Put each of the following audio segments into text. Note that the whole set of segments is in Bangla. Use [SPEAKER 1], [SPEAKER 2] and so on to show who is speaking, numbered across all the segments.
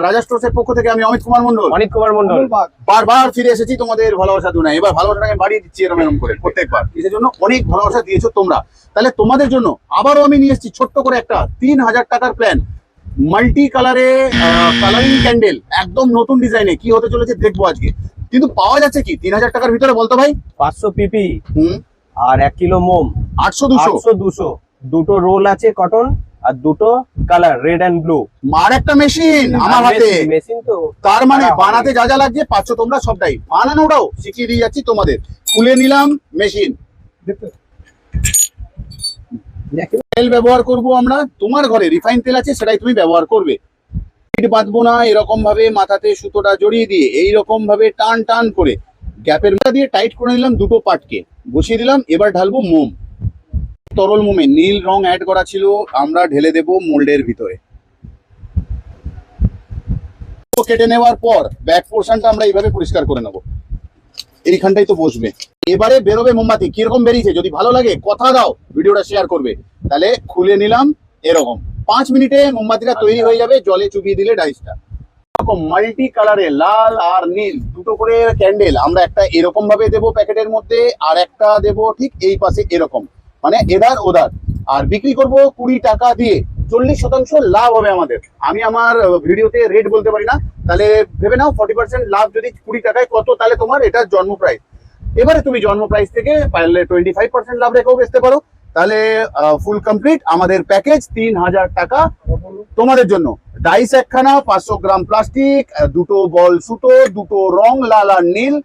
[SPEAKER 1] রাজা স্টোরসের পক্ষ থেকে আমি অমিত কুমার মন্ডল বারবার ফিরে এসেছি তোমাদের ভালোবাসা দুনায়। এবার ভালোবাসাটাকে বাড়িয়ে দিচ্ছি এরকম করে প্রত্যেকবার। কিসের জন্য? অনেক ভালোবাসা দিয়েছো তোমরা, তাহলে তোমাদের জন্য আবারও আমি নিয়ে এসেছি ছোট্ট করে একটা 3000 টাকার প্ল্যান, মাল্টি কালারে কালারিং ক্যান্ডেল, একদম নতুন ডিজাইনে। কি হতে চলেছে দেখবো আজকে। কিন্তু পাওয়া যাচ্ছে কি 3000 টাকার ভিতরে বলতো ভাই?
[SPEAKER 2] 500 পিপি আর 1 কিলো মোম,
[SPEAKER 1] 800-200
[SPEAKER 2] দুটো রোল আছে কটন আর দুটো কালার রেড এন্ড ব্লু।
[SPEAKER 1] আর একটা মেশিন আমার হাতে।
[SPEAKER 2] মেশিন তো
[SPEAKER 1] তার মানে বানাতে যা যা লাগছে পাচ্ছ তোমরা সবটাই, বানানোটাও শিখিয়ে দিয়ে যাচ্ছি তোমাদের। খুলে নিলাম মেশিন। তেল ব্যবহার করব আমরা, তোমার ঘরে রিফাইন তেল আছে সেটাই তুমি ব্যবহার করবে। বাঁধবো না, এরকম ভাবে মাথাতে সুতোটা জড়িয়ে দিয়ে এইরকম ভাবে টান টান করে গ্যাপের মধ্যে দিয়ে টাইট করে নিলাম দুটো পাটকে, বসিয়ে দিলাম। এবার ঢালবো মোম। তরল মোমে নীল রং অ্যাড করা ছিল, আমরা ঢেলে দেব মোল্ডের ভিতরে। কেটে নেওয়ার পর ব্যাক পোর্শনটা আমরা এইভাবে পরিষ্কার করে নেবো। এইখানটাই তো বসবে। এবারে বেরোবে মোমবাতি। কিরকম বেরিয়েছে যদি ভালো লাগে কথা দাও, ভিডিওটা শেয়ার করবে। তাহলে খুলে নিলাম এরকম। 5 মিনিটে মোমবাতিটা তৈরি হয়ে যাবে, জলে চুবিয়ে দিলে ডাইসটা। মাল্টি কালারে লাল আর নীল দুটো করে ক্যান্ডেল আমরা একটা এরকম ভাবে দেবো প্যাকেটের মধ্যে, আর একটা দেবো ঠিক এই পাশে এরকম, মানে এধার ওধার। আর বিক্রি করব 20 টাকা দিয়ে। 40% লাভ হবে আমাদের। আমি আমার ভিডিওতে রেট বলতে পারি না, তাহলে ভেবে নাও 40% লাভ যদি 20 টাকায় কত, তাহলে তোমার এটা জন্ম প্রাইস। এবারে তুমি জন্ম প্রাইস থেকে পারলে 25% লাভ রেখেও বেচতে পারো। তাহলে ফুল কমপ্লিট আমাদের প্যাকেজ 3000 টাকা তোমাদের জন্য। ডাইস একখানা, 500 গ্রাম প্লাস্টিক, দুটো বল সুতো, দুটো রং লাল আর নীল,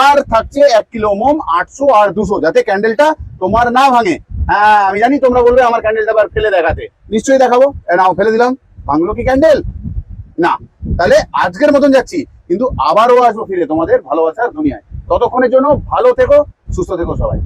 [SPEAKER 1] আর থাকছে 1 কিলো মোম, 800 আর 200, যাতে ক্যান্ডেলটা তোমার না ভাঙে। হ্যাঁ আমি জানি তোমরা বলবে আমার ক্যান্ডেলটা আবার ফেলে দেখাতে, নিশ্চয়ই দেখাবো। নাও ফেলে দিলাম, ভাঙলো কি ক্যান্ডেল? না। তাহলে আজকের মতন যাচ্ছি, কিন্তু আবারও আসবো ফিরে তোমাদের ভালোবাসার দুনিয়ায়। ততক্ষণের জন্য ভালো থেকো, সুস্থ থেকো সবাই।